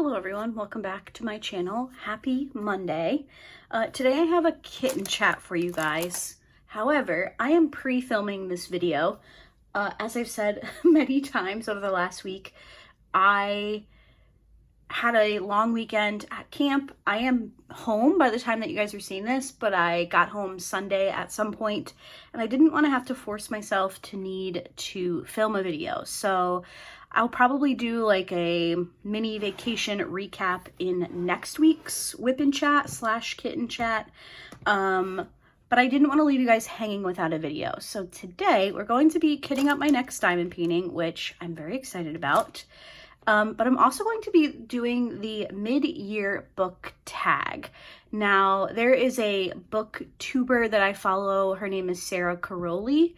Hello everyone, welcome back to my channel. Happy Monday. Today I have a kitten chat for you guys. However, I am pre-filming this video. As I've said many times over the last week, I had a long weekend at camp. I am home by the time that you guys are seeing this, but I got home Sunday at some point and I didn't want to have to force myself to need to film a video. So I'll probably do like a mini vacation recap in next week's wipnchat / kitten chat. But I didn't want to leave you guys hanging without a video. So today we're going to be kitting up my next diamond painting, which I'm very excited about. But I'm also going to be doing the mid-year book tag. Now, there is a booktuber that I follow. Her name is Sarah Caroli.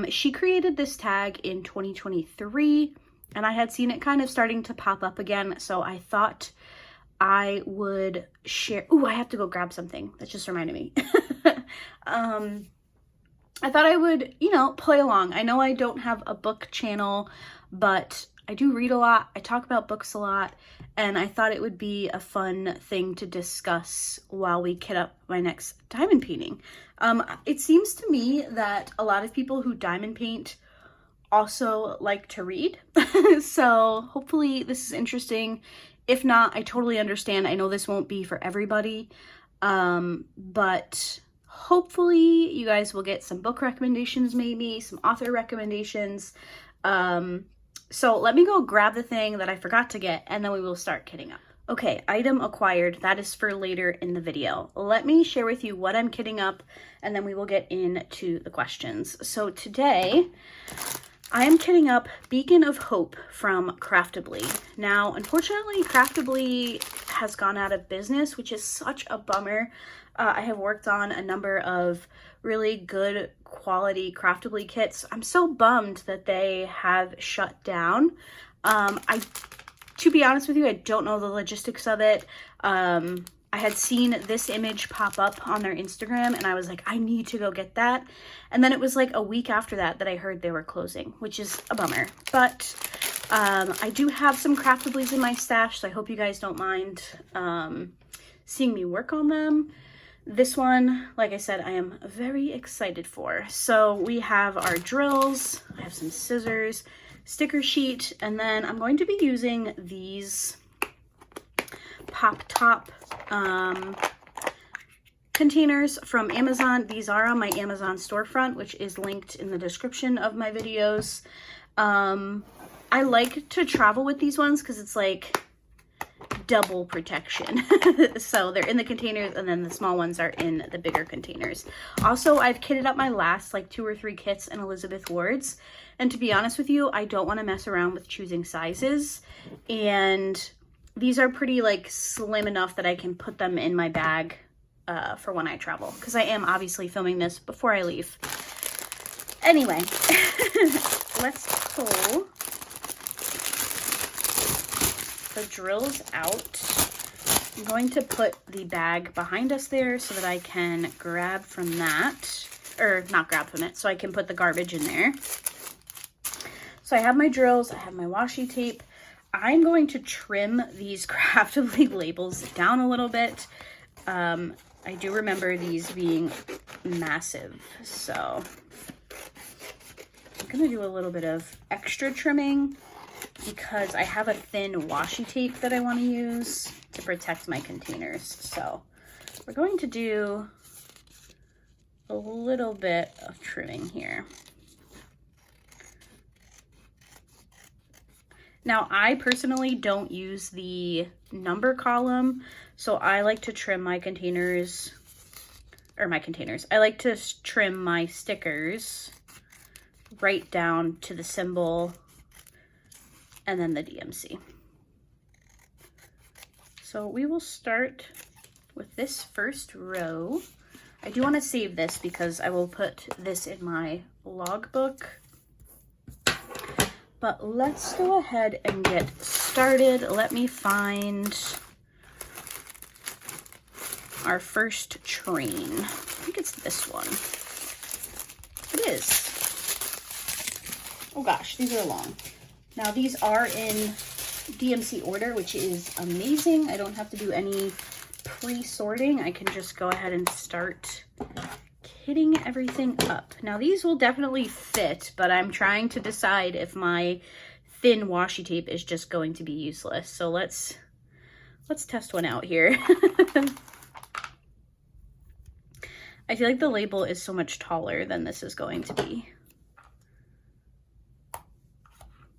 She created this tag in 2023, and I had seen it kind of starting to pop up again, so I thought I would share. Ooh, I have to go grab something. That just reminded me. I thought I would, play along. I know I don't have a book channel, but I do read a lot, I talk about books a lot, and I thought it would be a fun thing to discuss while we kit up my next diamond painting. It seems to me that a lot of people who diamond paint also like to read, so hopefully this is interesting. If not, I totally understand. I know this won't be for everybody, but hopefully you guys will get some book recommendations, maybe some author recommendations. So let me go grab the thing that I forgot to get, and then we will start kitting up. Okay, item acquired. That is for later in the video. Let me share with you what I'm kitting up, and then we will get into the questions. So today, I am kitting up Beacon of Hope from Craftibly. Now, unfortunately, Craftibly has gone out of business, which is such a bummer. I have worked on a number of really good quality Craftibly kits. I'm so bummed that they have shut down. To be honest with you, I don't know the logistics of it. I had seen this image pop up on their Instagram and I was like, I need to go get that. And then it was like a week after that I heard they were closing, which is a bummer. But I do have some Craftiblies in my stash, so I hope you guys don't mind seeing me work on them. This one, like I said, I am very excited for. So we have our drills, I have some scissors, sticker sheet, and then I'm going to be using these pop top containers from Amazon. These are on my Amazon storefront, which is linked in the description of my videos. I like to travel with these ones because it's like double protection. So they're in the containers and then the small ones are in the bigger containers. Also, I've kitted up my last like 2 or 3 kits in Elizabeth Ward's, and to be honest with you, I don't want to mess around with choosing sizes, and these are pretty like slim enough that I can put them in my bag for when I travel, because I am obviously filming this before I leave. Anyway, let's pull the drills out. I'm going to put the bag behind us there so that I can grab from that, or not grab from it, so I can put the garbage in there. So I have my drills, I have my washi tape. I'm going to trim these Craftibly labels down a little bit. I do remember these being massive, so I'm gonna do a little bit of extra trimming because I have a thin washi tape that I want to use to protect my containers. So we're going to do a little bit of trimming here. Now, I personally don't use the number column, so I like to trim my containers, I like to trim my stickers right down to the symbol and then the DMC. So we will start with this first row. I do want to save this because I will put this in my logbook. But let's go ahead and get started. Let me find our first train. I think it's this one. It is. Oh gosh, these are long. Now these are in DMC order, which is amazing. I don't have to do any pre-sorting. I can just go ahead and start kitting everything up. Now these will definitely fit, but I'm trying to decide if my thin washi tape is just going to be useless. So let's test one out here. I feel like the label is so much taller than this is going to be,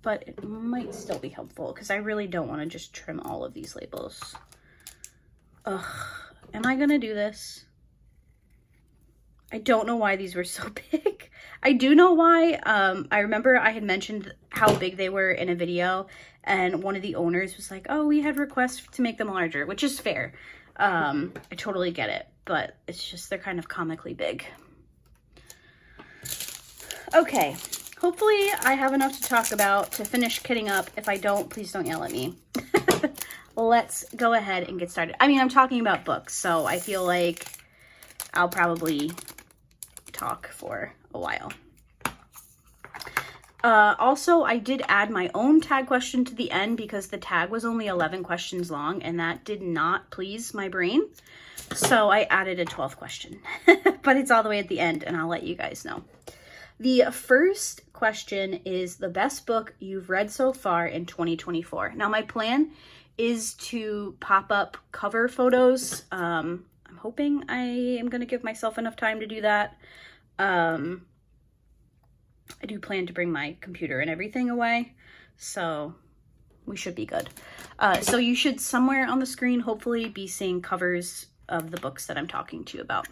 but it might still be helpful because I really don't want to just trim all of these labels. Ugh, am I gonna do this? I don't know why these were so big. I do know why. I remember I had mentioned how big they were in a video, and one of the owners was like, oh, we had requests to make them larger, which is fair. I totally get it, but it's just they're kind of comically big. Okay, hopefully I have enough to talk about to finish kitting up. If I don't, please don't yell at me. Let's go ahead and get started. I mean, I'm talking about books, so I feel like I'll probably talk for a while. Also, I did add my own tag question to the end because the tag was only 11 questions long, and that did not please my brain. So I added a 12th question, but it's all the way at the end, and I'll let you guys know. The first question is the best book you've read so far in 2024. Now, my plan is to pop up cover photos. I'm hoping I am going to give myself enough time to do that. I do plan to bring my computer and everything away, so we should be good. So you should somewhere on the screen hopefully be seeing covers of the books that I'm talking to you about.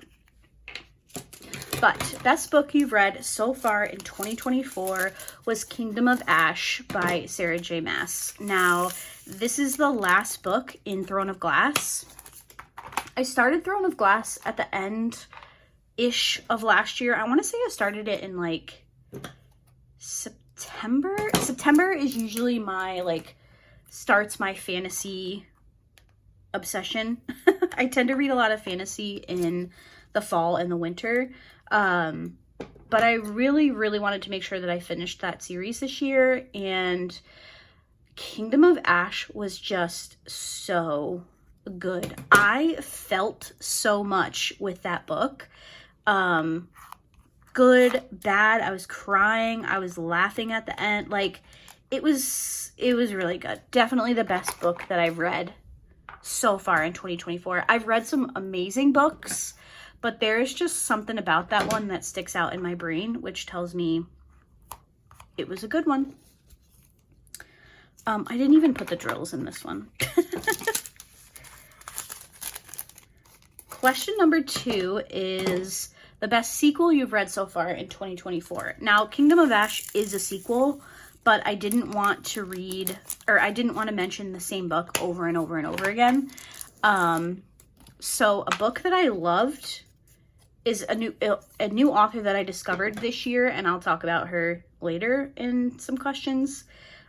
But best book you've read so far in 2024 was Kingdom of Ash by Sarah J. Maas. Now, this is the last book in Throne of Glass. I started Throne of Glass at the end-ish of last year. I want to say I started it in like September. September is usually my starts my fantasy obsession. I tend to read a lot of fantasy in the fall and the winter. But I really, really wanted to make sure that I finished that series this year, and Kingdom of Ash was just so good. I felt so much with that book. Good, bad, I was crying, I was laughing at the end. Like, it was really good. Definitely the best book that I've read so far in 2024. I've read some amazing books, but there's just something about that one that sticks out in my brain, which tells me it was a good one. I didn't even put the drills in this one. Question number 2 is the best sequel you've read so far in 2024. Now, Kingdom of Ash is a sequel, but I didn't want to mention the same book over and over and over again. So a book that I loved is a new author that I discovered this year, and I'll talk about her later in some questions.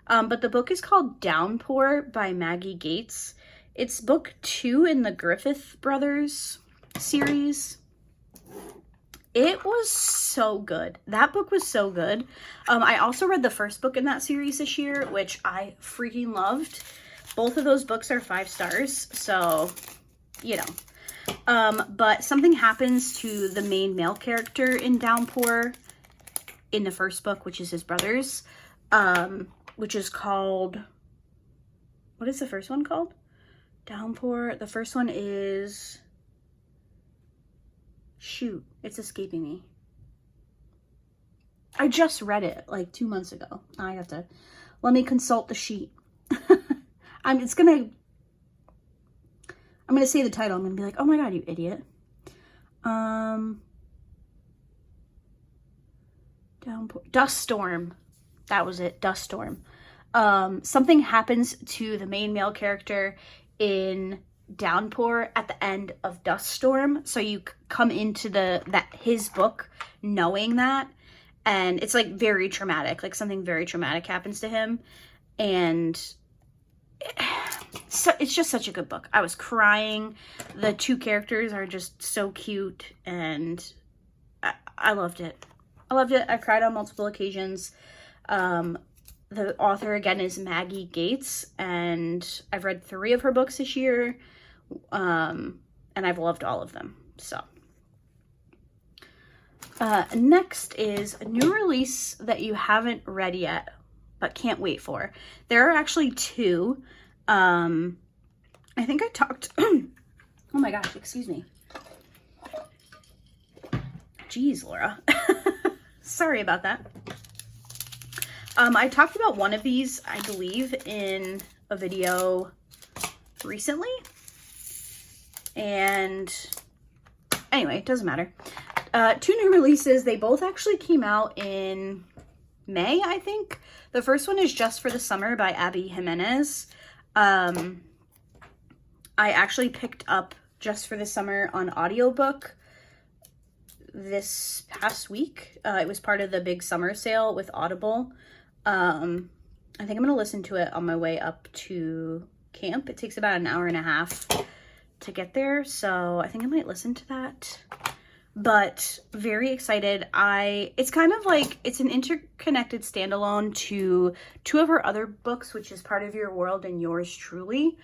But the book is called Downpour by Maggie Gates. It's book 2 in the Griffith Brothers series. It was so good. That book was so good. I also read the first book in that series this year, which I freaking loved. Both of those books are 5 stars, so, you know. But something happens to the main male character in Downpour in the first book, which is his brother's, which is called, what is the first one called? Downpour. The first one is, shoot, it's escaping me. I just read it like 2 months ago. I have to, let me consult the sheet. I'm gonna say the title. I'm gonna be like, oh my god, you idiot. Downpour, Dust Storm. That was it, Dust Storm. Something happens to the main male character in Downpour at the end of Dust Storm, so you come into his book knowing that, and it's like very traumatic. Like something very traumatic happens to him, and so it's just such a good book. I was crying. The 2 characters are just so cute, and I loved it. I loved it. I cried on multiple occasions. The author again is Maggie Gates, and I've read 3 of her books this year, and I've loved all of them. So next is a new release that you haven't read yet but can't wait for. There are actually 2. I think I talked oh my gosh, excuse me. Jeez, Laura. Sorry about that. I talked about one of these, I believe, in a video recently. And anyway, it doesn't matter. 2 new releases. They both actually came out in May, I think. The first one is Just for the Summer by Abby Jimenez. I actually picked up Just for the Summer on audiobook this past week. It was part of the big summer sale with Audible. I think I'm going to listen to it on my way up to camp. It takes about an hour and a half to get there, so I think I might listen to that. But very excited. It's kind of like, it's an interconnected standalone to 2 of her other books, which is Part of Your World and Yours Truly.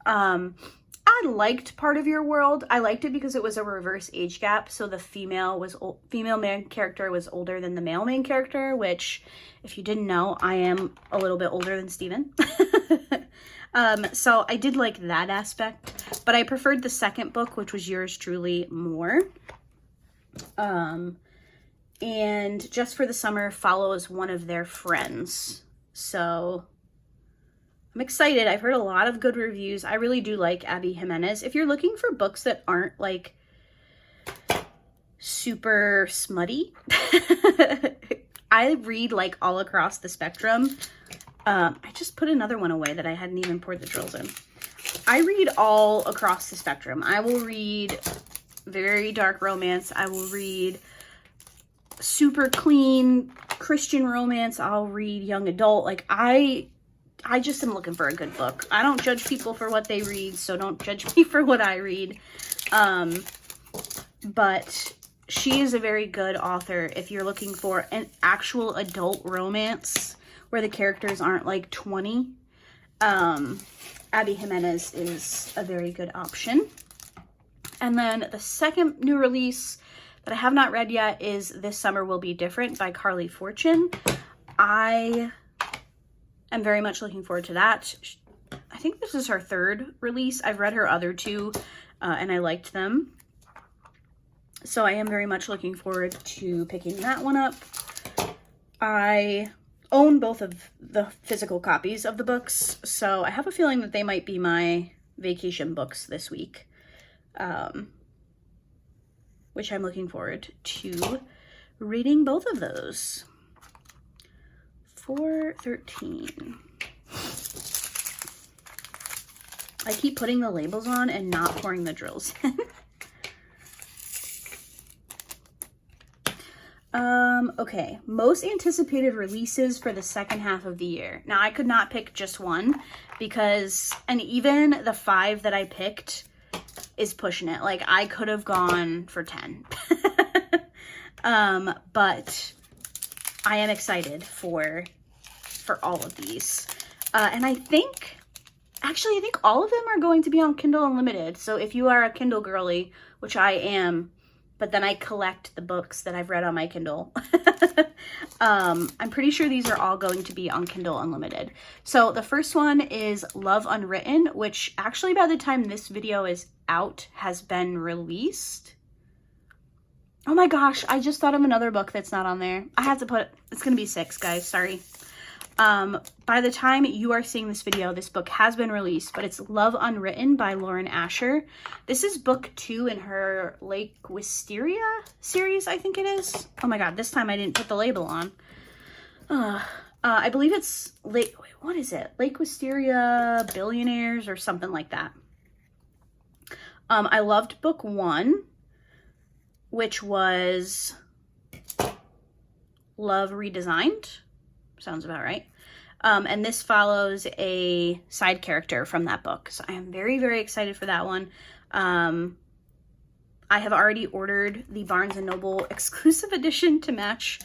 I liked Part of Your World. I liked it because it was a reverse age gap. So the female main character was older than the male main character, which, if you didn't know, I am a little bit older than Steven. So I did like that aspect, but I preferred the second book, which was Yours Truly, more. And Just for the Summer follows one of their friends. So I'm excited. I've heard a lot of good reviews. I really do like Abby Jimenez. If you're looking for books that aren't like super smutty, I read like all across the spectrum. I just put another one away that I hadn't even poured the drills in. I read all across the spectrum. I will read very dark romance. I will read super clean Christian romance. I'll read young adult. Like I just am looking for a good book. I don't judge people for what they read, so don't judge me for what I read. But she is a very good author if you're looking for an actual adult romance where the characters aren't like 20. Abby Jimenez is a very good option. And then the second new release that I have not read yet is This Summer Will Be Different by Carly Fortune. I am very much looking forward to that. I think this is her 3rd release. I've read her other 2 and I liked them. So I am very much looking forward to picking that one up. I own both of the physical copies of the books, so I have a feeling that they might be my vacation books this week. Which I'm looking forward to reading both of those. 413. I keep putting the labels on and not pouring the drills in. Okay, most anticipated releases for the second half of the year. Now, I could not pick just one because, and even the 5 that I picked is pushing it. Like, I could have gone for 10. But I am excited for all of these. And I think all of them are going to be on Kindle Unlimited. So if you are a Kindle girly, which I am, but then I collect the books that I've read on my Kindle. I'm pretty sure these are all going to be on Kindle Unlimited. So the first one is Love Unwritten, which actually by the time this video is out has been released. Oh my gosh, I just thought of another book that's not on there. I have to put, it's going to be 6, guys, sorry. By the time you are seeing this video, this book has been released, but it's Love Unwritten by Lauren Asher. This is book 2 in her Lake Wisteria series, I think it is. Oh my god, this time I didn't put the label on. I believe it's Lake Wisteria Billionaires or something like that. I loved book 1, which was Love Redesigned. Sounds about right. And this follows a side character from that book. So I am very, very excited for that one. I have already ordered the Barnes & Noble exclusive edition to match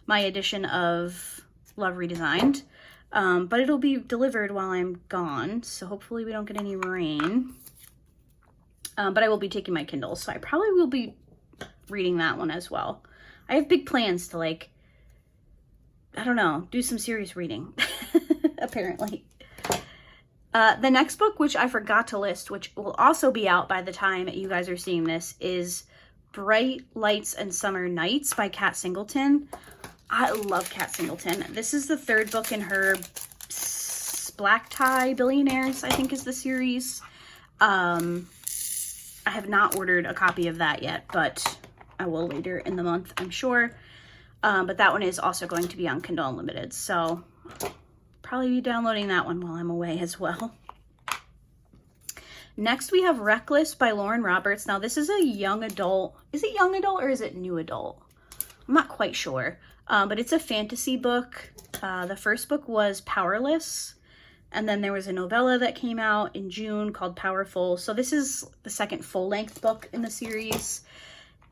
my edition of Love Redesigned. but it'll be delivered while I'm gone, so hopefully we don't get any rain. But I will be taking my Kindle, so I probably will be reading that one as well. I have big plans to, like, I don't know, do some serious reading, apparently. The next book, which I forgot to list, which will also be out by the time you guys are seeing this, is Bright Lights and Summer Nights by Kat Singleton. I love Kat Singleton. This is the third book in her Black Tie Billionaires, I think is the series. I have not ordered a copy of that yet, but I will later in the month, I'm sure. But that one is also going to be on Kindle Unlimited, so probably be downloading that one while I'm away as well. Next, we have Reckless by Lauren Roberts. Now, this is a young adult. Is it young adult or is it new adult? I'm not quite sure, but it's a fantasy book. The first book was Powerless, and then there was a novella that came out in June called Powerful. So this is the second full-length book in the series,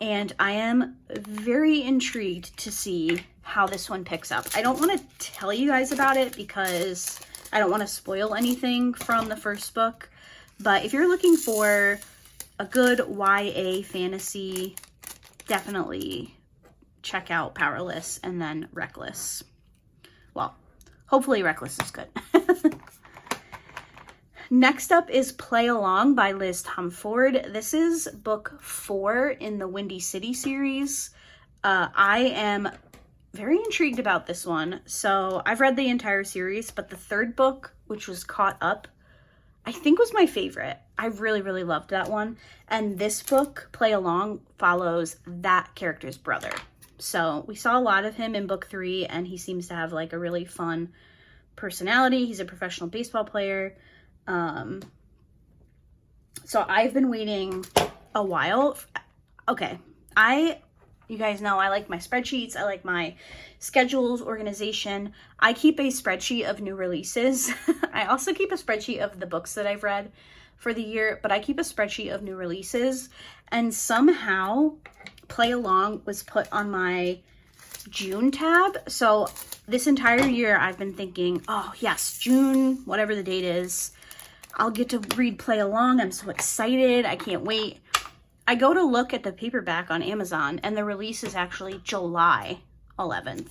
and I am very intrigued to see how this one picks up. I don't want to tell you guys about it because I don't want to spoil anything from the first book, but if you're looking for a good YA fantasy, definitely check out Powerless and then Reckless. Well, hopefully Reckless is good. Next up is Play Along by Liz Tomford. This is book 4 in the Windy City series. I am very intrigued about this one. So I've read the entire series, but the third book, which was Caught Up, I think was my favorite. I really, really loved that one. And this book, Play Along, follows that character's brother. So we saw a lot of him in book 3, and he seems to have like a really fun personality. He's a professional baseball player. So I've been waiting a while. Okay, you guys know I like my spreadsheets. I like my schedules, organization. I keep a spreadsheet of new releases. I also keep a spreadsheet of the books that I've read for the year, but I keep a spreadsheet of new releases, and somehow Play Along was put on my June tab. So this entire year I've been thinking, oh yes, June, whatever the date is, I'll get to read Play Along. I'm so excited. I can't wait. I go to look at the paperback on Amazon, and the release is actually July 11th.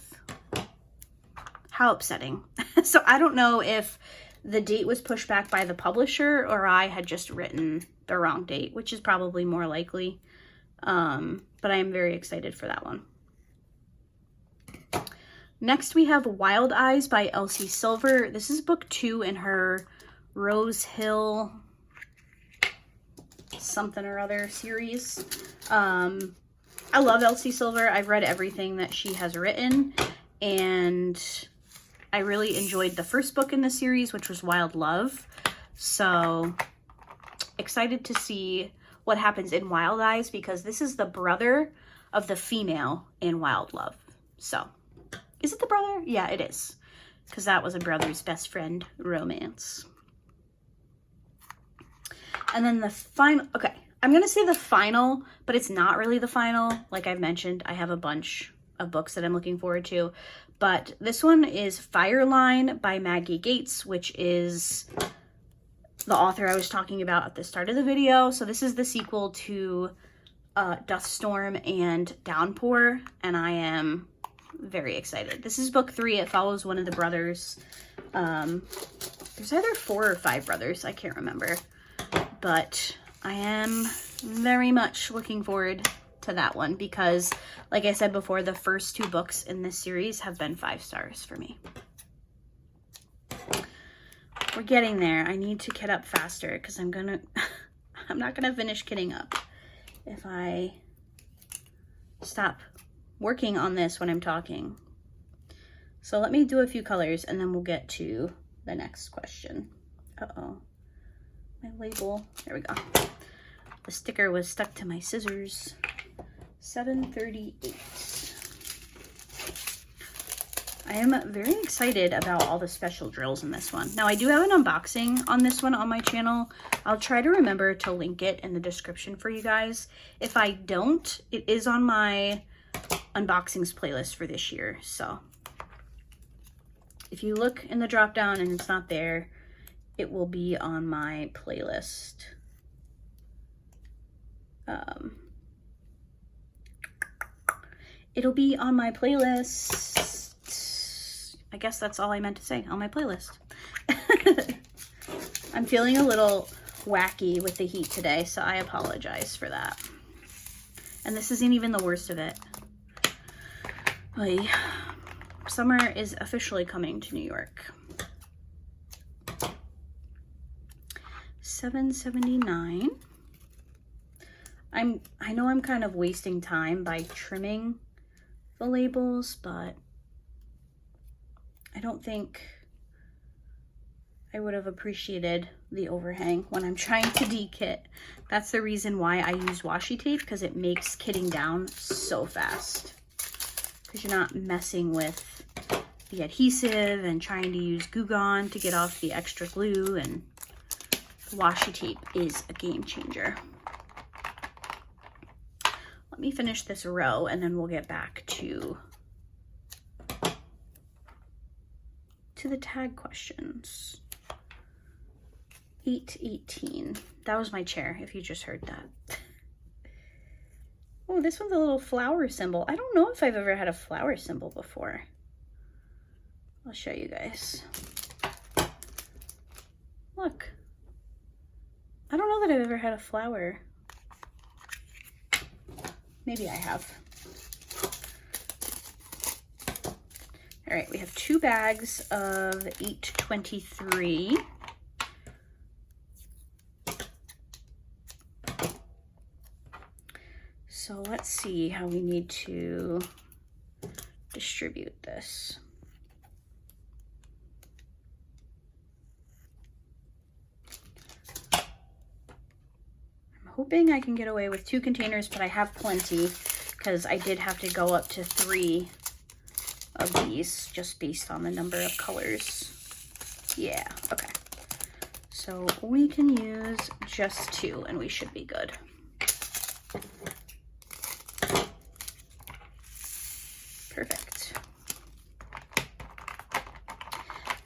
How upsetting. So I don't know if the date was pushed back by the publisher or I had just written the wrong date, which is probably more likely. But I am very excited for that one. Next, we have Wild Eyes by Elsie Silver. This is book 2 in her Rose Hill something or other series. I love Elsie Silver. I've read everything that she has written, and I really enjoyed the first book in the series, which was Wild Love. So excited to see what happens in Wild Eyes, because this is the brother of the female in Wild Love. So is it the brother? Yeah, it is, because that was a brother's best friend romance. And then the final, okay, I'm going to say the final, but it's not really the final. Like I've mentioned, I have a bunch of books that I'm looking forward to. But this one is Fireline by Maggie Gates, which is the author I was talking about at the start of the video. So this is the sequel to Duststorm and Downpour, and I am very excited. This is book 3. It follows one of the brothers. There's either 4 or 5 brothers. I can't remember. But I am very much looking forward to that one because, like I said before, the first 2 books in this series have been 5 stars for me. We're getting there. I need to kit up faster because I'm not gonna finish kitting up if I stop working on this when I'm talking. So let me do a few colors and then we'll get to the next question. Uh-oh. My label, there we go. The sticker was stuck to my scissors. 738. I am very excited about all the special drills in this one. Now I do have an unboxing on this one on my channel. I'll try to remember to link it in the description for you guys. If I don't, it is on my unboxings playlist for this year. So if you look in the drop down and it's not there, it will be on my playlist. It'll be on my playlist. I guess that's all I meant to say, on my playlist. I'm feeling a little wacky with the heat today, so I apologize for that. And this isn't even the worst of it. Oy. Summer is officially coming to New York. $7.79. I know I'm kind of wasting time by trimming the labels, but I don't think I would have appreciated the overhang when I'm trying to de-kit. That's the reason why I use washi tape, because it makes kitting down so fast. Because you're not messing with the adhesive and trying to use Goo Gone to get off the extra glue, and washi tape is a game changer. Let me finish this row and then we'll get back to the tag questions. 818. That was my chair, if you just heard that. Oh, this one's a little flower symbol. I don't know if I've ever had a flower symbol before. I'll show you guys. Look. I don't know that I've ever had a flower. Maybe I have. All right, we have 2 bags of 823. So let's see how we need to distribute this. Hoping I can get away with 2 containers, but I have plenty because I did have to go up to 3 of these just based on the number of colors. Yeah, okay. So we can use just 2 and we should be good. Perfect.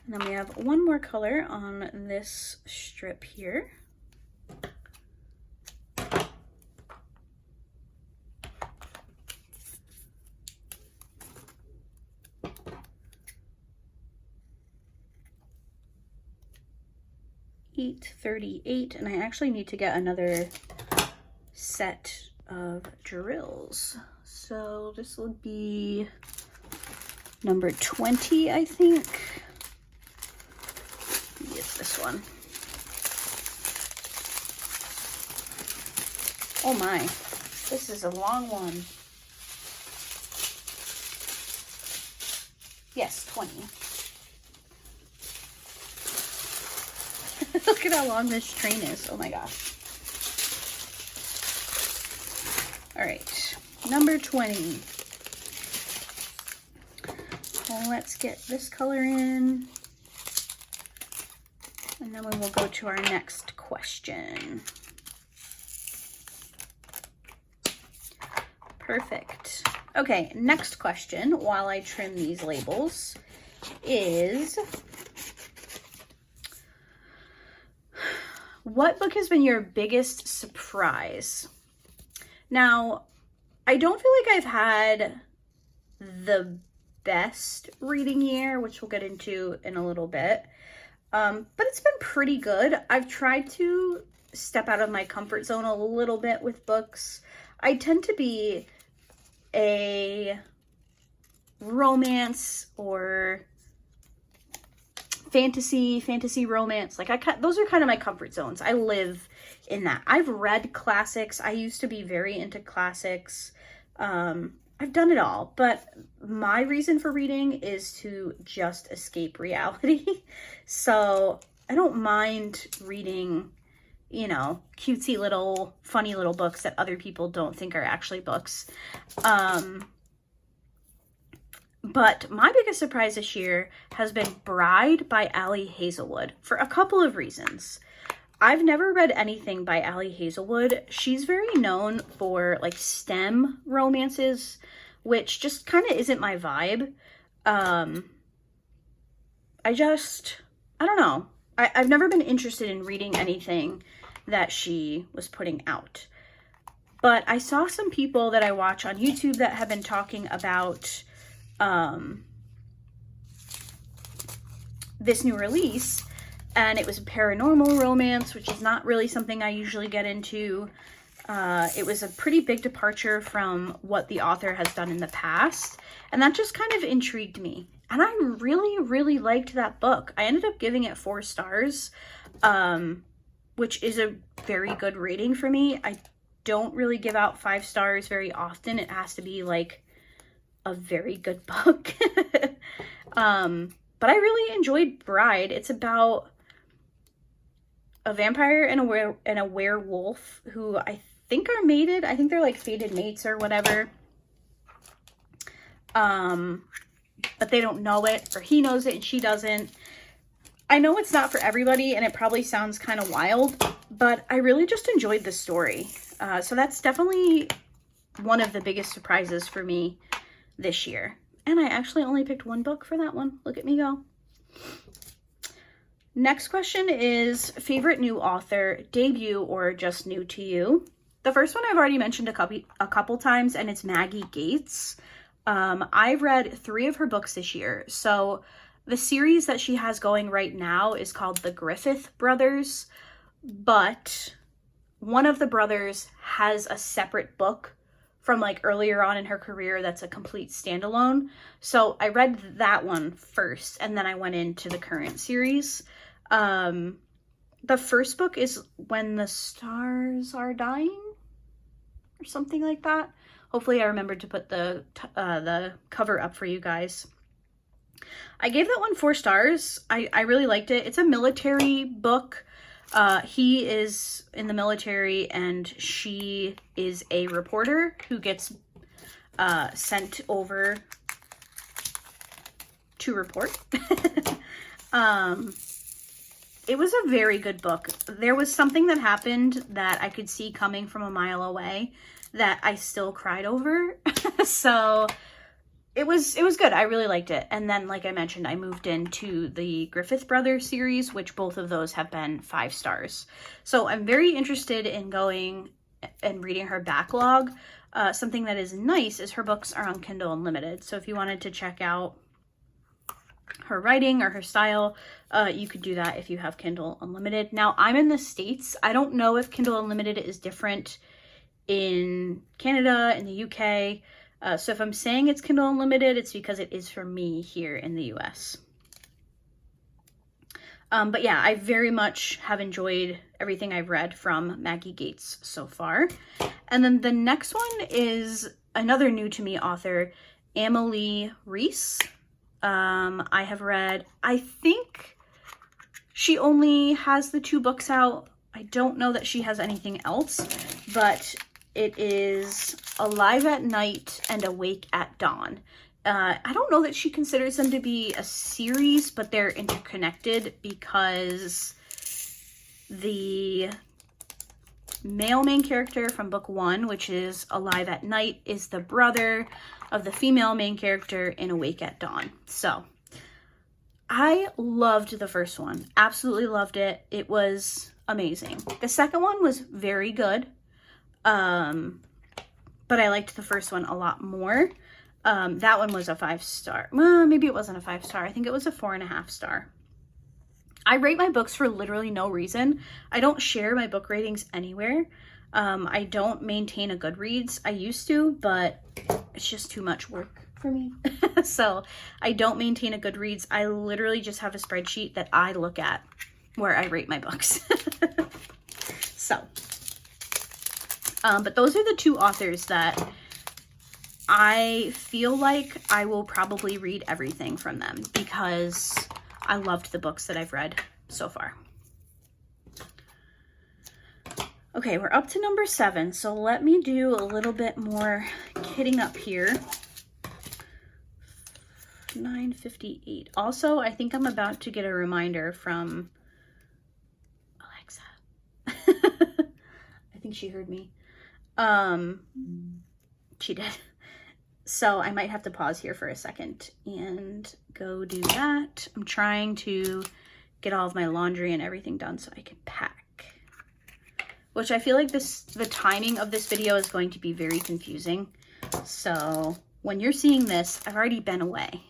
And then we have 1 more color on this strip here. $8.38, and I actually need to get another set of drills. So this will be number 20, I think. Maybe it's this one. Oh my, this is a long one. Yes, 20. Look at how long this train is. Oh my gosh. All right, number 20. Well, let's get this color in. And then we will go to our next question. Perfect. Okay, next question while I trim these labels is, what book has been your biggest surprise? Now, I don't feel like I've had the best reading year, which we'll get into in a little bit, but it's been pretty good. I've tried to step out of my comfort zone a little bit with books. I tend to be a romance or fantasy romance. Like those are kind of my comfort zones. I live in that. I've read classics. I used to be very into classics. I've done it all, but my reason for reading is to just escape reality. So I don't mind reading, you know, cutesy little, funny little books that other people don't think are actually books. But my biggest surprise this year has been Bride by Ali Hazelwood for a couple of reasons. I've never read anything by Ali Hazelwood. She's very known for like STEM romances, which just kind of isn't my vibe. I don't know. I've never been interested in reading anything that she was putting out. But I saw some people that I watch on YouTube that have been talking about this new release, and it was a paranormal romance, which is not really something I usually get into. It was a pretty big departure from what the author has done in the past, and that just kind of intrigued me. And I really, really liked that book. I ended up giving it 4 stars, which is a very good rating for me. I don't really give out 5 stars very often. It has to be like a very good book. But I really enjoyed Bride. It's about a vampire and a werewolf who I think are mated. I think they're like fated mates or whatever. But they don't know it, or he knows it and she doesn't. I know it's not for everybody, and it probably sounds kind of wild, but I really just enjoyed the story. So that's definitely one of the biggest surprises for me this year. And I actually only picked 1 book for that one. Look at me go. Next question is favorite new author, debut, or just new to you. The first one I've already mentioned a couple times, and it's Maggie Gates. I've read 3 of her books this year. So the series that she has going right now is called The Griffith Brothers, but one of the brothers has a separate book from like earlier on in her career that's a complete standalone. So I read that one first, and then I went into the current series. The first book is When the Stars Are Dying, or something like that. Hopefully I remembered to put the cover up for you guys. I gave that one 4 stars. I really liked it. It's a military book. He is in the military, and she is a reporter who gets sent over to report. It was a very good book. There was something that happened that I could see coming from a mile away that I still cried over. So it was good. I really liked it. And then, like I mentioned, I moved into the Griffith Brothers series, which both of those have been 5 stars. So I'm very interested in going and reading her backlog. Something that is nice is her books are on Kindle Unlimited. So if you wanted to check out her writing or her style, you could do that if you have Kindle Unlimited. Now, I'm in the States. I don't know if Kindle Unlimited is different in Canada, in the UK. So if I'm saying it's Kindle Unlimited, it's because it is for me here in the US. But yeah, I very much have enjoyed everything I've read from Maggie Gates so far. And then the next one is another new to me author, Emily Reese. I have read, I think she only has the 2 books out. I don't know that she has anything else, but it is Alive at Night and Awake at Dawn. I don't know that she considers them to be a series, but they're interconnected because the male main character from book 1, which is Alive at Night, is the brother of the female main character in Awake at Dawn. So I loved the first one. Absolutely loved it. It was amazing. The second one was very good. But I liked the first one a lot more. That one was a 5 star. Well, maybe it wasn't a 5 star. I think it was a 4.5 star. I rate my books for literally no reason. I don't share my book ratings anywhere. I don't maintain a Goodreads. I used to, but it's just too much work for me. So I don't maintain a Goodreads. I literally just have a spreadsheet that I look at where I rate my books. So, but those are the 2 authors that I feel like I will probably read everything from them because I loved the books that I've read so far. Okay, we're up to number 7, so let me do a little bit more kitting up here. 9:58. Also, I think I'm about to get a reminder from Alexa. I think she heard me. She did. So I might have to pause here for a second and go do that. I'm trying to get all of my laundry and everything done so I can pack. Which I feel like the timing of this video is going to be very confusing. So when you're seeing this, I've already been away.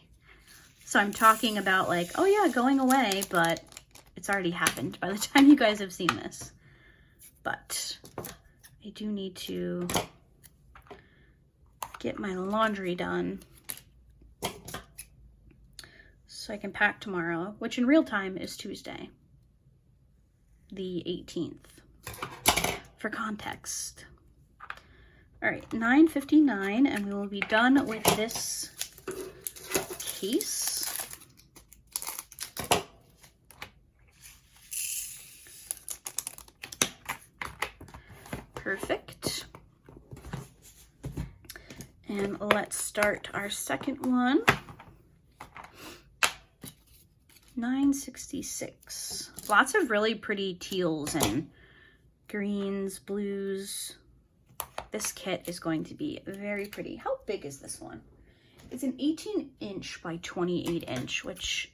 So I'm talking about like, oh yeah, going away, but it's already happened by the time you guys have seen this. But I do need to get my laundry done so I can pack tomorrow, which in real time is Tuesday, the 18th, for context. All right, 9:59, and we will be done with this case. Perfect. And let's start our second one. 966. Lots of really pretty teals and greens, blues. This kit is going to be very pretty. How big is this one? It's an 18-inch by 28-inch, which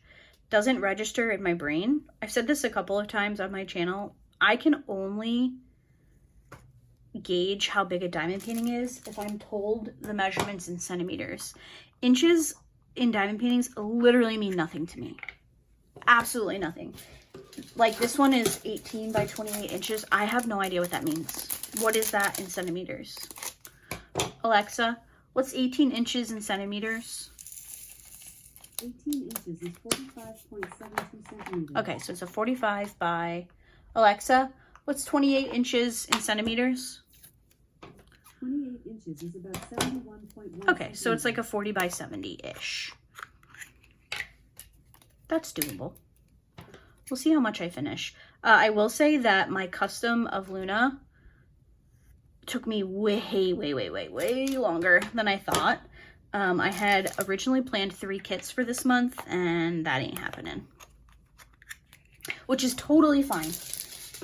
doesn't register in my brain. I've said this a couple of times on my channel. I can only gauge how big a diamond painting is if I'm told the measurements in centimeters. Inches in diamond paintings literally mean nothing to me. Absolutely nothing. Like this one is 18 by 28 inches. I have no idea what that means. What is that in centimeters? Alexa, what's 18 inches in centimeters? 18 inches is 45.72 centimeters. Okay, so it's a 45 by... Alexa, what's 28 inches in centimeters? 28 inches is about 71.1. Okay, so it's like a 40 by 70-ish. That's doable. We'll see how much I finish. I will say that my custom of Luna took me way longer than I thought. I had originally planned 3 kits for this month, and that ain't happening. Which is totally fine.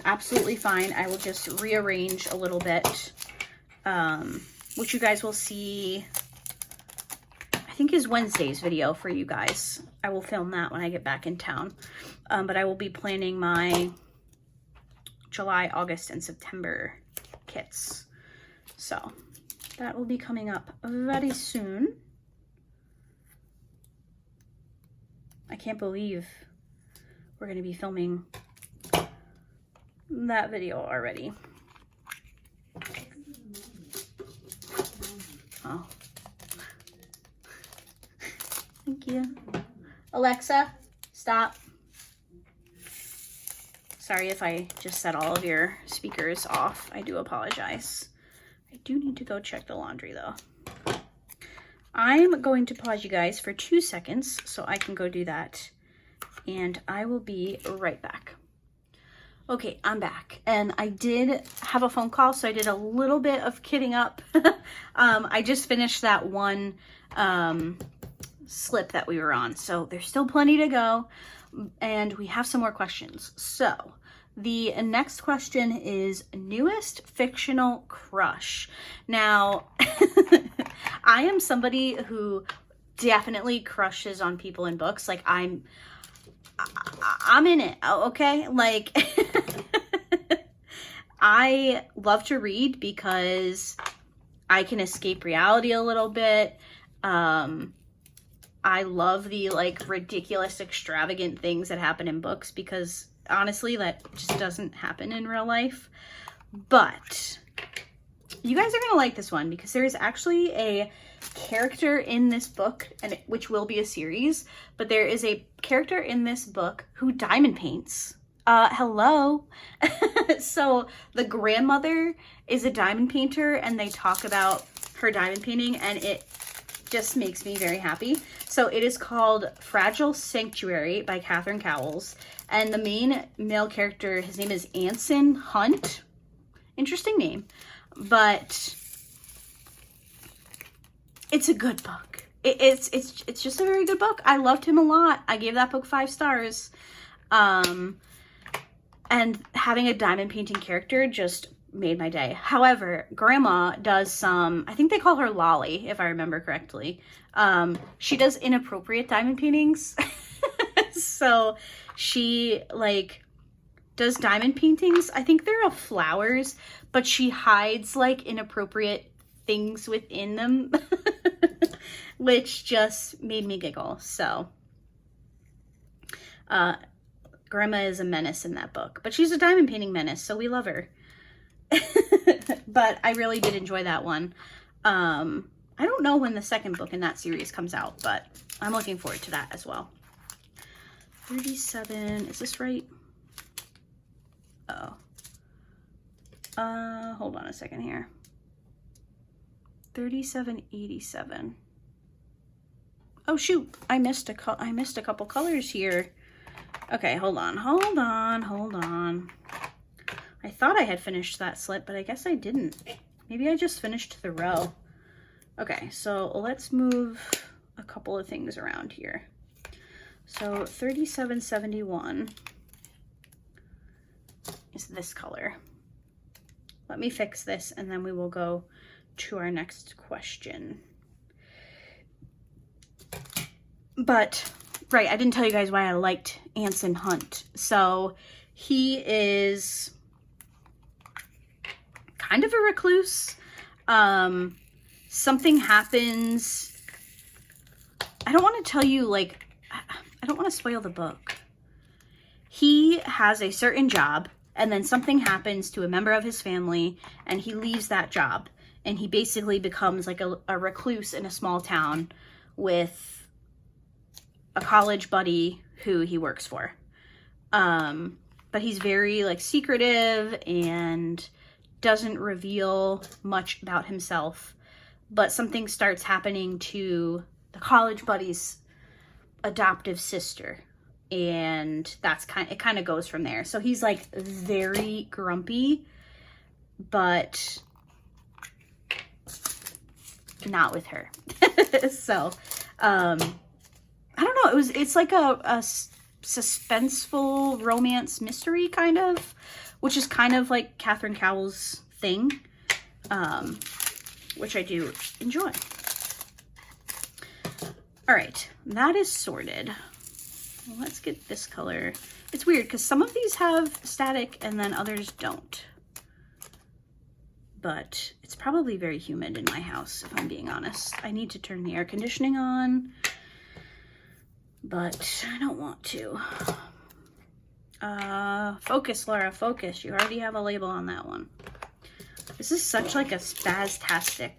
Absolutely fine. I will just rearrange a little bit, which you guys will see, I think is Wednesday's video for you guys. I will film that when I get back in town. But I will be planning my July, August, and September kits. So that will be coming up very soon. I can't believe we're going to be filming that video already. Oh. Thank you. Alexa, stop. Sorry if I just set all of your speakers off. I do apologize. I do need to go check the laundry though. I'm going to pause you guys for 2 seconds so I can go do that. And I will be right back. Okay, I'm back. And I did have a phone call, so I did a little bit of kitting up. I just finished that one slip that we were on. So there's still plenty to go. And we have some more questions. So the next question is newest fictional crush. Now, I am somebody who definitely crushes on people in books. Like I'm in it, okay? Like, I love to read because I can escape reality a little bit. I love the like ridiculous, extravagant things that happen in books because honestly, that just doesn't happen in real life. But you guys are gonna like this one because there is actually a character in this book, and which will be a series, but there is a character in this book who diamond paints. Hello. So the grandmother is a diamond painter, and they talk about her diamond painting, and it just makes me very happy. So it is called Fragile Sanctuary by Catherine Cowles, and the main male character, his name is Anson Hunt. Interesting name, but it's a good book. It's just a very good book. I loved him a lot. I gave that book 5 stars. And having a diamond painting character just made my day. However, Grandma does some, I think they call her Lolly, if I remember correctly. She does inappropriate diamond paintings. So she like does diamond paintings. I think they're of flowers, but she hides like inappropriate things within them, which just made me giggle. So Grandma is a menace in that book, but she's a diamond painting menace, so we love her. But I really did enjoy that one. I don't know when the second book in that series comes out, but I'm looking forward to that as well. 37, is this right? Oh. Hold on a second here. 3787. Oh shoot, I missed a couple colors here. Okay, hold on. I thought I had finished that slip, but I guess I didn't. Maybe I just finished the row. Okay, so let's move a couple of things around here. So 3771 is this color. Let me fix this and then we will go to our next question. But, right, I didn't tell you guys why I liked Anson Hunt. So he is kind of a recluse. Something happens. I don't want to tell you, like, I don't want to spoil the book. He has a certain job, and then something happens to a member of his family, and he leaves that job. And he basically becomes like a recluse in a small town with a college buddy who he works for. But he's very like secretive and doesn't reveal much about himself. But something starts happening to the college buddy's adoptive sister, and it kind of goes from there. So he's like very grumpy, but not with her. So I don't know, it's like a suspenseful romance mystery kind of, which is kind of like Catherine Cowell's thing, which I do enjoy. All right, that is sorted. Let's get this color. It's weird because some of these have static and then others don't. But it's probably very humid in my house, if I'm being honest. I need to turn the air conditioning on, but I don't want to. Focus, Laura, focus. You already have a label on that one. This is such like a spastastic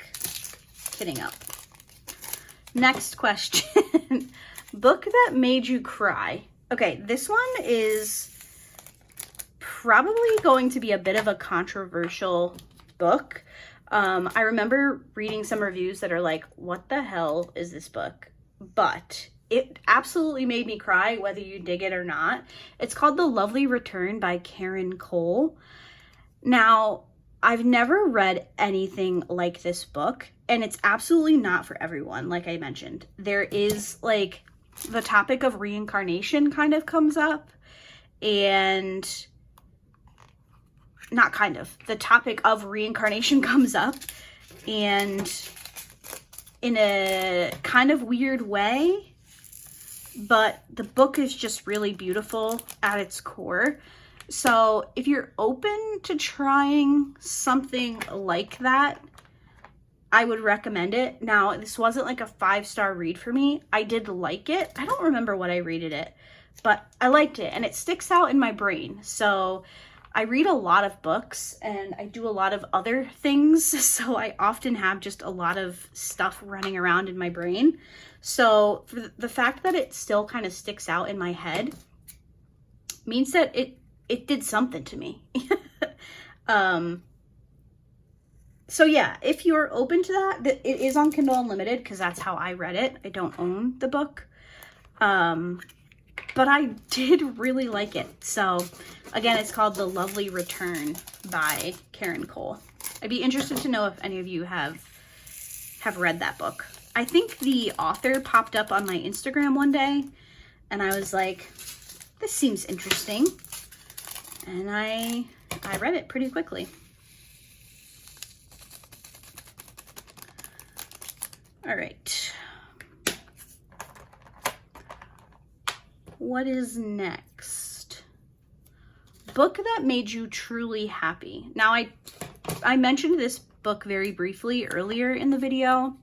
kidding up. Next question. Book that made you cry. Okay, this one is probably going to be a bit of a controversial book. I remember reading some reviews that are like, what the hell is this book? But it absolutely made me cry, whether you dig it or not. It's called The Lovely Return by Karen Cole. Now, I've never read anything like this book, and it's absolutely not for everyone, like I mentioned. There is, like, the topic of reincarnation kind of comes up, and not kind of, the topic of reincarnation comes up, and in a kind of weird way, but the book is just really beautiful at its core. So if you're open to trying something like that, I would recommend it. Now, this wasn't like a 5-star read for me. I did like it. I don't remember what I rated it, but I liked it, and it sticks out in my brain. So I read a lot of books and I do a lot of other things, so I often have just a lot of stuff running around in my brain. So for the fact that it still kind of sticks out in my head means that it did something to me. So yeah, if you're open to that, it is on Kindle Unlimited because that's how I read it. I don't own the book. But I did really like it. So again, it's called The Lovely Return by Karen Cole. I'd be interested to know if any of you have read that book. I think the author popped up on my Instagram one day and I was like, this seems interesting. And I read it pretty quickly. All right. What is next? Book that made you truly happy. Now, I mentioned this book very briefly earlier in the video.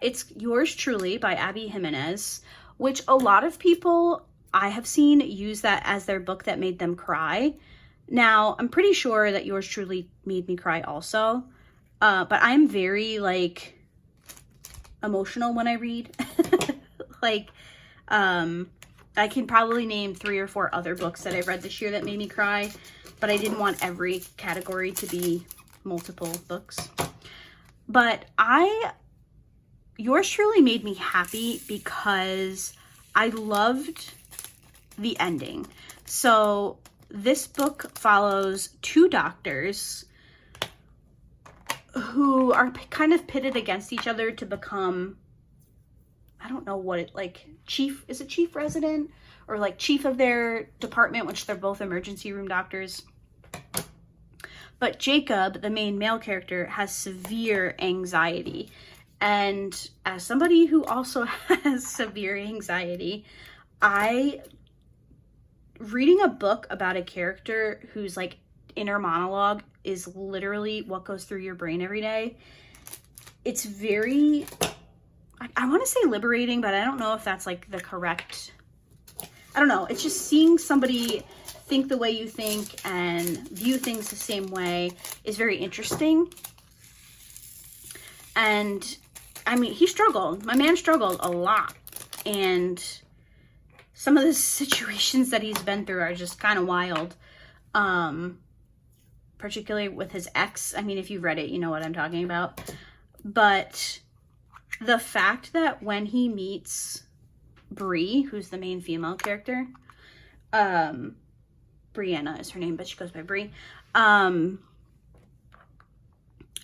It's Yours Truly by Abby Jimenez, which a lot of people I have seen use that as their book that made them cry. Now, I'm pretty sure that Yours Truly made me cry also, but I'm very, like, emotional when I read. Like, I can probably name 3 or 4 other books that I've read this year that made me cry, but I didn't want every category to be multiple books. But Yours Truly made me happy because I loved the ending. So this book follows 2 doctors who are kind of pitted against each other to become, I don't know what it, like, chief, is it chief resident? Or like chief of their department, which they're both emergency room doctors. But Jacob, the main male character, has severe anxiety. And as somebody who also has severe anxiety, reading a book about a character whose, like, inner monologue is literally what goes through your brain every day, it's very, I want to say liberating, but I don't know if that's, like, the correct, I don't know. It's just seeing somebody think the way you think and view things the same way is very interesting. And I mean, he struggled. My man struggled a lot. And some of the situations that he's been through are just kind of wild. Particularly with his ex. I mean, if you've read it, you know what I'm talking about. But the fact that when he meets Bree, who's the main female character, Brianna is her name, but she goes by Bree,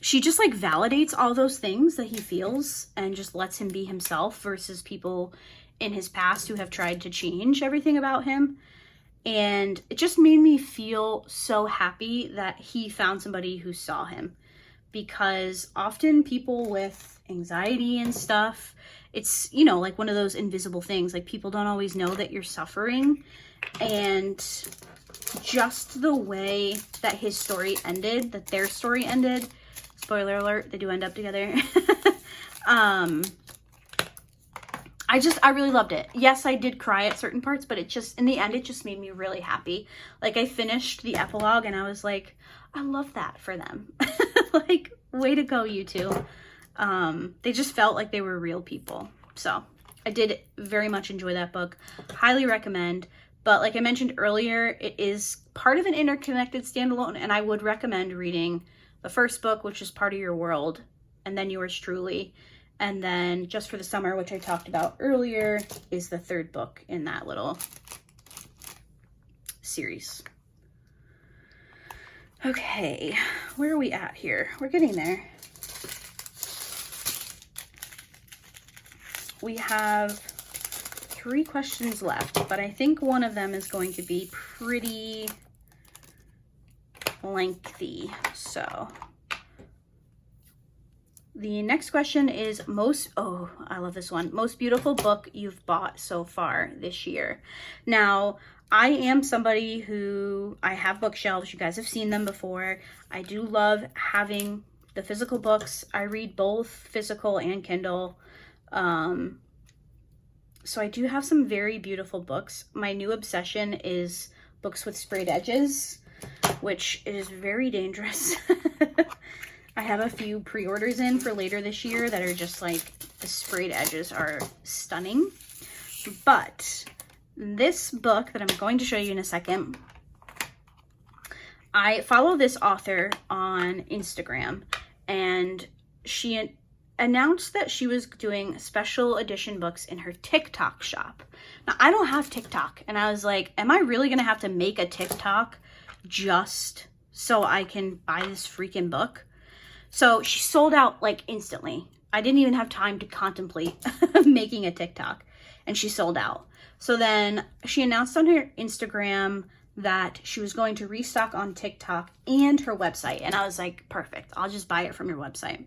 she just, like, validates all those things that he feels and just lets him be himself versus people in his past who have tried to change everything about him. And it just made me feel so happy that he found somebody who saw him, because often people with anxiety and stuff, it's, you know, like one of those invisible things, like people don't always know that you're suffering. And just the way that his story ended, that their story ended, spoiler alert, they do end up together. I really loved it. Yes, I did cry at certain parts, but it just, in the end, it just made me really happy. Like, I finished the epilogue and I was like, I love that for them. Like, way to go, you two. They just felt like they were real people. So I did very much enjoy that book. Highly recommend. But like I mentioned earlier, it is part of an interconnected standalone, and I would recommend reading the first book, which is Part of Your World, and then Yours Truly. And then Just for the Summer, which I talked about earlier, is the 3rd book in that little series. Okay, where are we at here? We're getting there. We have 3 questions left, but I think one of them is going to be pretty lengthy. So the next question is I love this one. Most beautiful book you've bought so far this year. Now, I am somebody who, I have bookshelves. You guys have seen them before. I do love having the physical books. I read both physical and Kindle. So I do have some very beautiful books. My new obsession is books with sprayed edges, which is very dangerous. I have a few pre-orders in for later this year that are just like, the sprayed edges are stunning. But this book that I'm going to show you in a second, I follow this author on Instagram, and she announced that she was doing special edition books in her TikTok shop. Now, I don't have TikTok, and I was like, am I really going to have to make a TikTok just so I can buy this freaking book? So she sold out like instantly. I didn't even have time to contemplate making a TikTok, and she sold out. So then she announced on her Instagram that she was going to restock on TikTok and her website. And I was like, perfect, I'll just buy it from your website.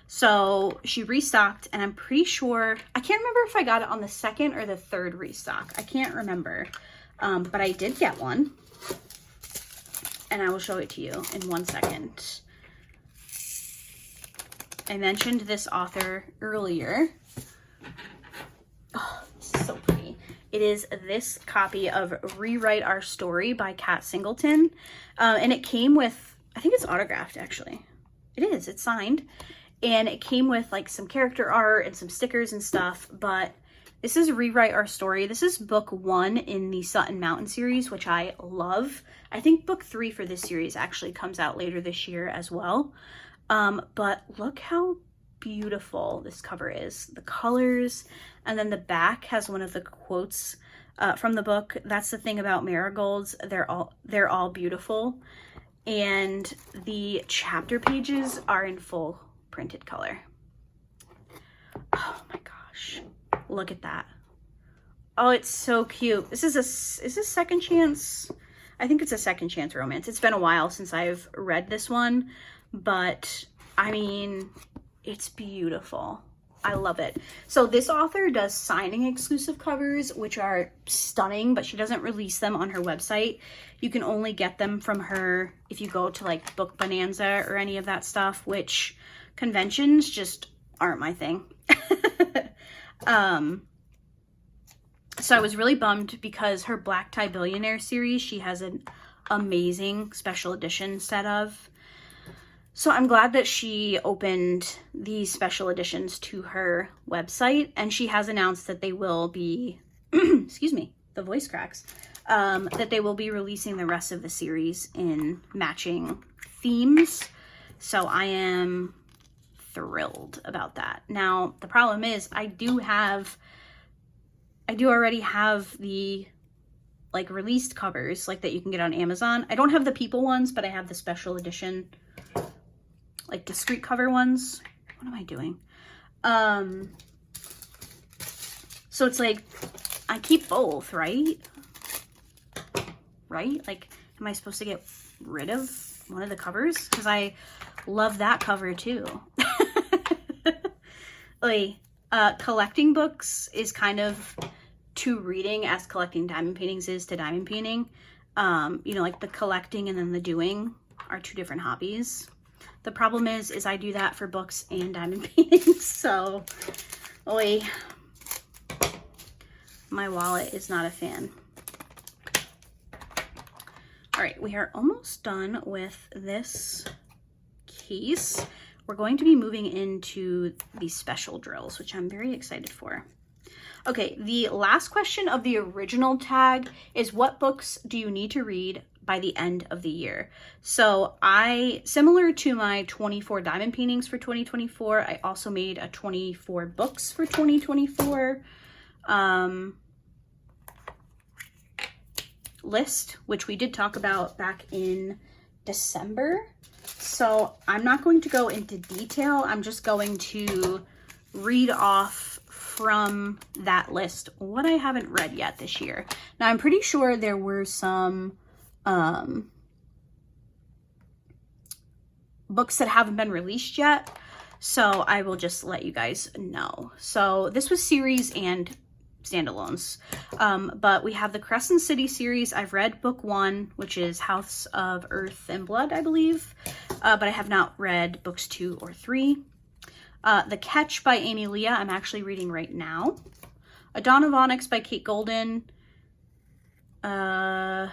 So she restocked, and I'm pretty sure, I can't remember if I got it on the second or the third restock. I can't remember, but I did get one, and I will show it to you in 1 second. I mentioned this author earlier. Oh, this is so pretty. It is this copy of Rewrite Our Story by Kat Singleton, and it came with, I think it's autographed actually. It is, it's signed. And it came with like some character art and some stickers and stuff, but this is Rewrite Our Story. This is book 1 in the Sutton Mountain series, which I love. I think book 3 for this series actually comes out later this year as well. But look how beautiful this cover is. The colors, and then the back has one of the quotes from the book. That's the thing about marigolds. They're all beautiful. And the chapter pages are in full printed color. Oh my gosh, look at that. Oh, it's so cute. Is this Second Chance? I think it's a Second Chance romance. It's been a while since I've read this one, but I mean, it's beautiful. I love it. So this author does signing exclusive covers, which are stunning, but she doesn't release them on her website. You can only get them from her if you go to like Book Bonanza or any of that stuff, which conventions just aren't my thing. So I was really bummed because her Black Tie Billionaire series, she has an amazing special edition set of. So I'm glad that she opened these special editions to her website, and she has announced that they will be, excuse me, the voice cracks, that they will be releasing the rest of the series in matching themes. So I am thrilled about that. Now, the problem is I do already have the like released covers like that you can get on Amazon. I don't have the people ones, but I have the special edition like discreet cover ones. What am I doing? So it's like I keep both, right? Right? Like, am I supposed to get rid of one of the covers? Because I love that cover too. Like, collecting books is kind of to reading as collecting diamond paintings is to diamond painting. You know, like the collecting and then the doing are two different hobbies. The problem is I do that for books and diamond paintings. So, oi, my wallet is not a fan. All right, we are almost done with this case. We're going to be moving into the special drills, which I'm very excited for. Okay, the last question of the original tag is, what books do you need to read by the end of the year? So similar to my 24 diamond paintings for 2024, I also made a 24 books for 2024 list, which we did talk about back in December. So I'm not going to go into detail. I'm just going to read off from that list what I haven't read yet this year. Now, I'm pretty sure there were some books that haven't been released yet, so I will just let you guys know. So this was series and standalones, but we have the Crescent City series. I've read book 1, which is House of Earth and Blood, I believe, but I have not read books 2 or 3. The Catch by Amy Leah, I'm actually reading right now. A Dawn of Onyx by Kate Golden. A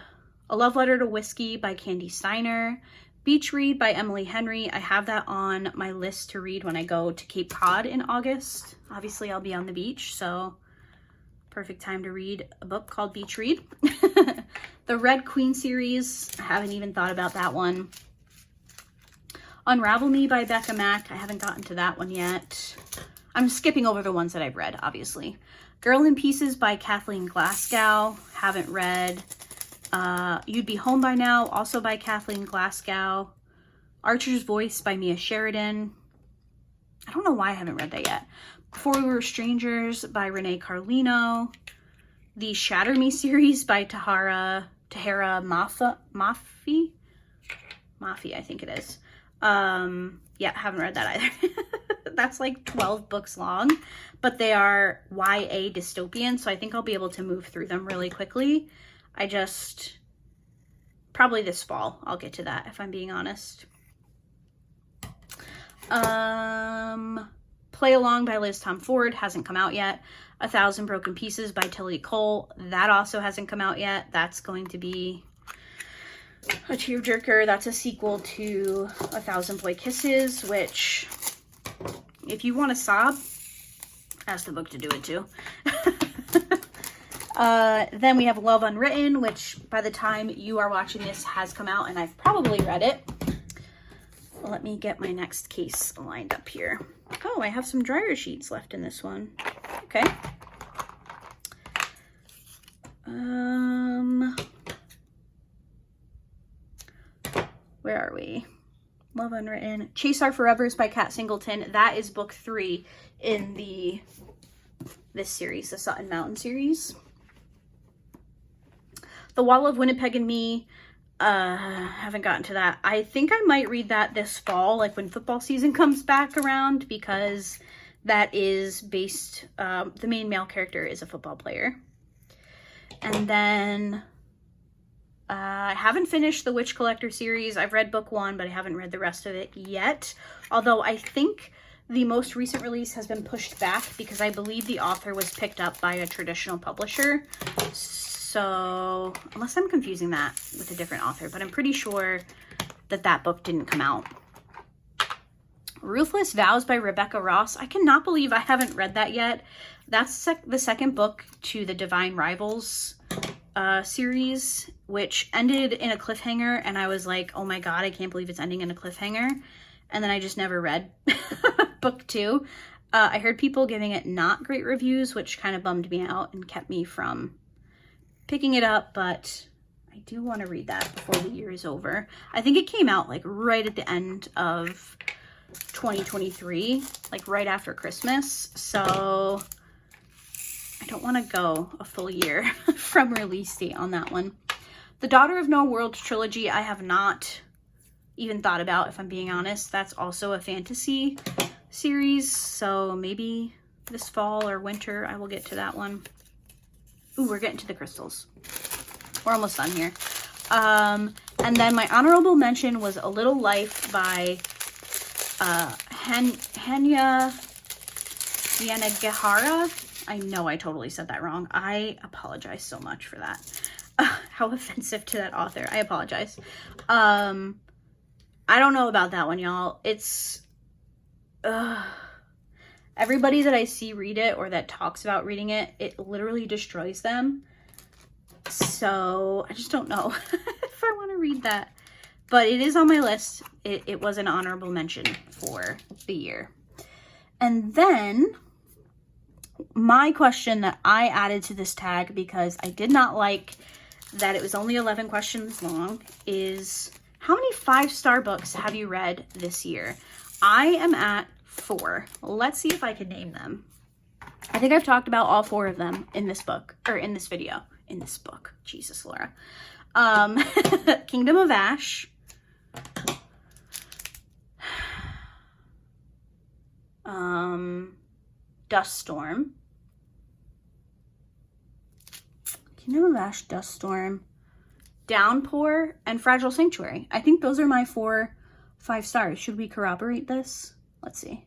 Love Letter to Whiskey by Candy Steiner. Beach Read by Emily Henry. I have that on my list to read when I go to Cape Cod in August. Obviously, I'll be on the beach, so perfect time to read a book called Beach Read. The Red Queen series, I haven't even thought about that one. Unravel Me by Becca Mack. I haven't gotten to that one yet. I'm skipping over the ones that I've read, obviously. Girl in Pieces by Kathleen Glasgow. Haven't read. You'd Be Home by Now, also by Kathleen Glasgow. Archer's Voice by Mia Sheridan. I don't know why I haven't read that yet. Before We Were Strangers by Renee Carlino. The Shatter Me series by Tahara Mafi, I think it is. Yeah, haven't read that either. That's like 12 books long, but they are YA dystopian, so I think I'll be able to move through them really quickly. Probably this fall, I'll get to that if I'm being honest. Play Along by Liz Tom Ford hasn't come out yet. 1,000 Broken Pieces by Tilly Cole, that also hasn't come out yet. That's going to be a tearjerker. That's a sequel to 1,000 Boy Kisses, which, if you want to sob, ask the book to do it too. Then we have Love Unwritten, which by the time you are watching this has come out, and I've probably read it. Let me get my next case lined up here. Oh, I have some dryer sheets left in this one. Okay. Where are we? Love Unwritten. Chase Our Forevers by Kat Singleton. That is book 3 in this series, the Sutton Mountain series. The Wall of Winnipeg and Me. Haven't gotten to that. I think I might read that this fall, like when football season comes back around, because that is based, the main male character is a football player. And then I haven't finished the Witch Collector series. I've read book 1, but I haven't read the rest of it yet. Although I think the most recent release has been pushed back because I believe the author was picked up by a traditional publisher. So, unless I'm confusing that with a different author, but I'm pretty sure that book didn't come out. Ruthless Vows by Rebecca Ross. I cannot believe I haven't read that yet. That's the second book to the Divine Rivals series, which ended in a cliffhanger, and I was like, oh my god, I can't believe it's ending in a cliffhanger. And then I just never read book 2. I heard people giving it not great reviews, which kind of bummed me out and kept me from picking it up, but I do want to read that before the year is over. I think it came out like right at the end of 2023, like right after Christmas, so I don't want to go a full year from release date on that one. The Daughter of No World trilogy, I have not even thought about, if I'm being honest. That's also a fantasy series, so maybe this fall or winter I will get to that one. Ooh, we're getting to the crystals. We're almost done here. And then my honorable mention was A Little Life by Hanya Yanagihara. I know I totally said that wrong. I apologize so much for that. How offensive to that author. I apologize. I don't know about that one, y'all. It's... everybody that I see read it or that talks about reading it, it literally destroys them. So I just don't know if I want to read that. But it is on my list. It was an honorable mention for the year. And then my question that I added to this tag, because I did not like that it was only 11 questions long, is how many 5-star books have you read this year? I am at 4. Let's see if I can name them. I think I've talked about all 4 of them in this book, or in this video. In this book. Jesus, Laura. Kingdom of Ash. Dust Storm. Kingdom of Ash, Dust Storm, Downpour, and Fragile Sanctuary. I think those are my 4 5 stars. Should we corroborate this? Let's see.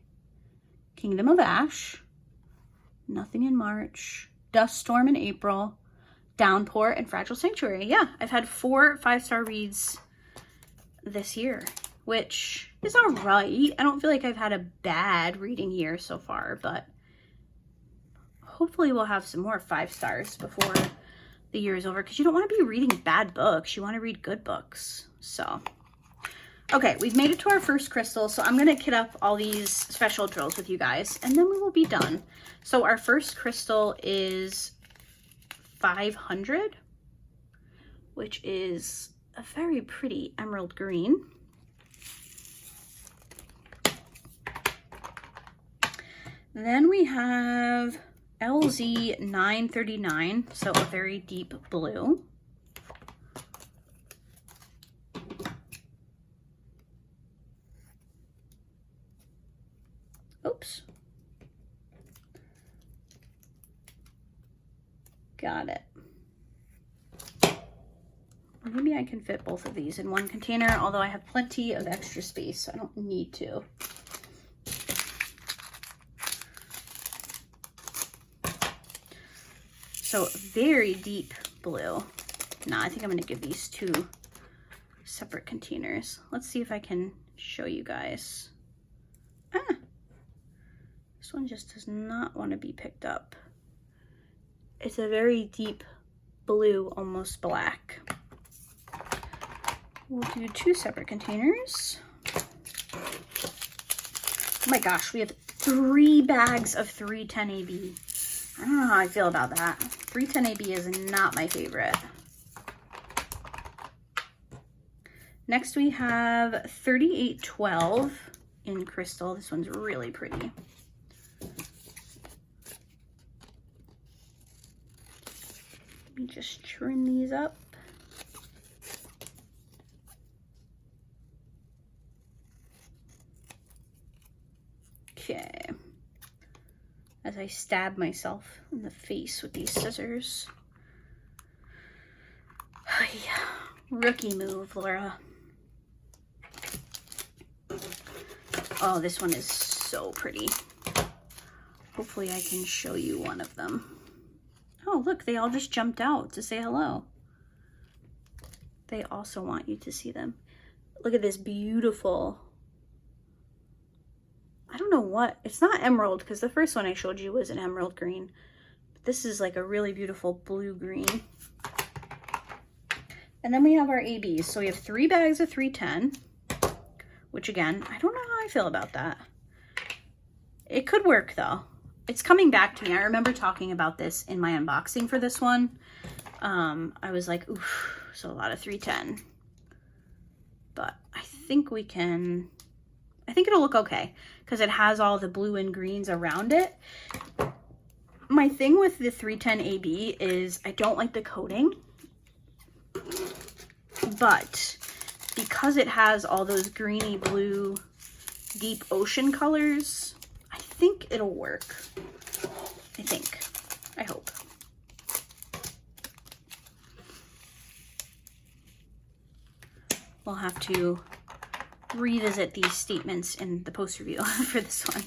Kingdom of Ash, Nothing in March, Dust Storm in April, Downpour, and Fragile Sanctuary. Yeah, I've had 4 5-star reads this year, which is all right. I don't feel like I've had a bad reading year so far, but hopefully we'll have some more 5 stars before the year is over, because you don't want to be reading bad books. You want to read good books. So, okay, we've made it to our first crystal, so I'm going to kit up all these special drills with you guys, and then we will be done. So our first crystal is 500, which is a very pretty emerald green. Then we have LZ 939, so a very deep blue. Oops. Got it. Maybe I can fit both of these in one container, although I have plenty of extra space, so I don't need to. So very deep blue. No, I think I'm going to give these 2 separate containers. Let's see if I can show you guys. This one just does not want to be picked up. It's a very deep blue, almost black. We'll do 2 separate containers. Oh my gosh, we have 3 bags of 310 AB. I don't know how I feel about that. 310 AB is not my favorite. Next we have 3812 in crystal. This one's really pretty. Let me just trim these up. Okay. As I stab myself in the face with these scissors. Yeah. Rookie move, Laura. Oh, this one is so pretty. Hopefully I can show you one of them. Oh, look, they all just jumped out to say hello. They also want you to see them. Look at this beautiful, I don't know what, it's not emerald because the first one I showed you was an emerald green. But this is like a really beautiful blue-green. And then we have our ABs. So we have 3 bags of 310, which again, I don't know how I feel about that. It could work though. It's coming back to me. I remember talking about this in my unboxing for this one. I was like, oof, so a lot of 310. But I think we can, I think it'll look okay because it has all the blue and greens around it. My thing with the 310 AB is I don't like the coating, but because it has all those greeny blue deep ocean colors, I think it'll work. I hope. We'll have to revisit these statements in the post review for this one.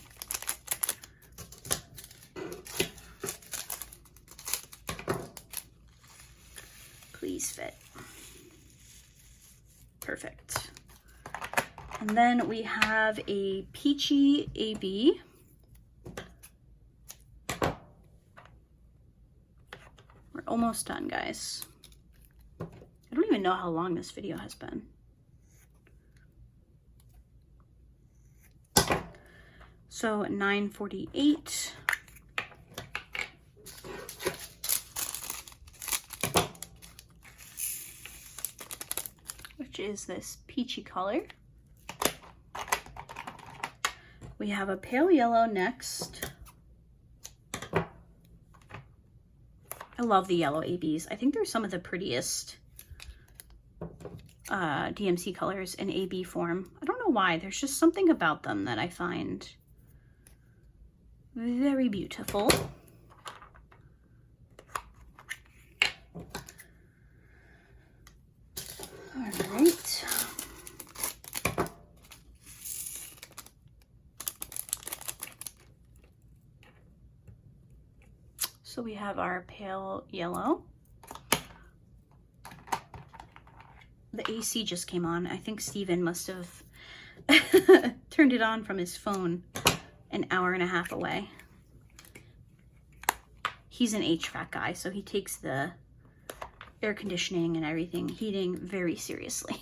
Please fit. Perfect. And then we have a peachy AB. We're almost done, guys. I don't even know how long this video has been. So 9:48. Which is this peachy color. We have a pale yellow next. I love the yellow ABs. I think they're some of the prettiest DMC colors in AB form. I don't know why. There's just something about them that I find very beautiful. All right. So we have our pale yellow. The AC just came on. I think Steven must have turned it on from his phone an hour and a half away. He's an HVAC guy, so he takes the air conditioning and everything, heating, very seriously.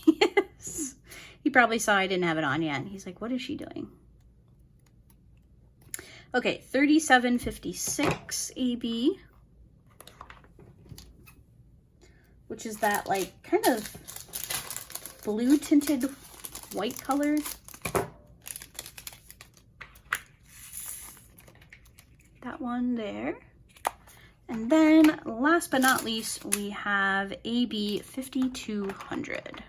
He probably saw I didn't have it on yet, and he's like, what is she doing? Okay, 3756 AB, which is that like kind of blue tinted white color. That one there. And then last but not least, we have AB 5200.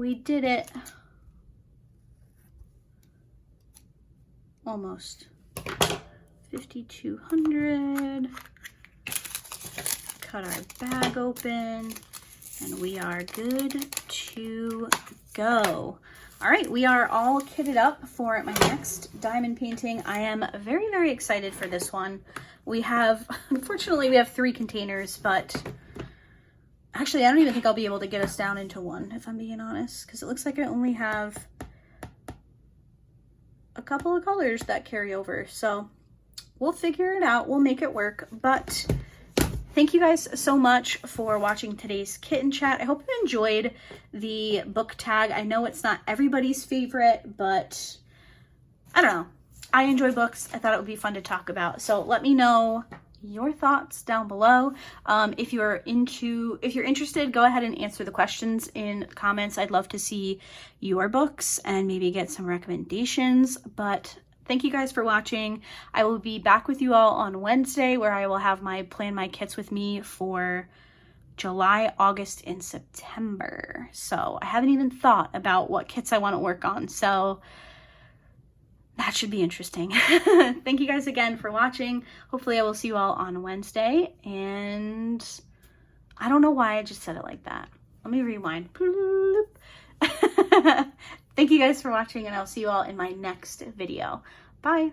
We did it. Almost. 5,200. Cut our bag open, and we are good to go. All right, we are all kitted up for my next diamond painting. I am very, very excited for this one. We have, unfortunately, we have 3 containers, but actually, I don't even think I'll be able to get us down into one, if I'm being honest, because it looks like I only have a couple of colors that carry over. So we'll figure it out. We'll make it work. But thank you guys so much for watching today's kitten chat. I hope you enjoyed the book tag. I know it's not everybody's favorite, but I don't know. I enjoy books. I thought it would be fun to talk about. So let me know your thoughts down below. If you're interested, go ahead and answer the questions in the comments. I'd love to see your books and maybe get some recommendations. But thank you guys for watching. I will be back with you all on Wednesday, where I will have plan my kits with me for July, August, and September. So I haven't even thought about what kits I want to work on. So that should be interesting. Thank you guys again for watching. Hopefully I will see you all on Wednesday. And I don't know why I just said it like that. Let me rewind. Thank you guys for watching, and I'll see you all in my next video. Bye.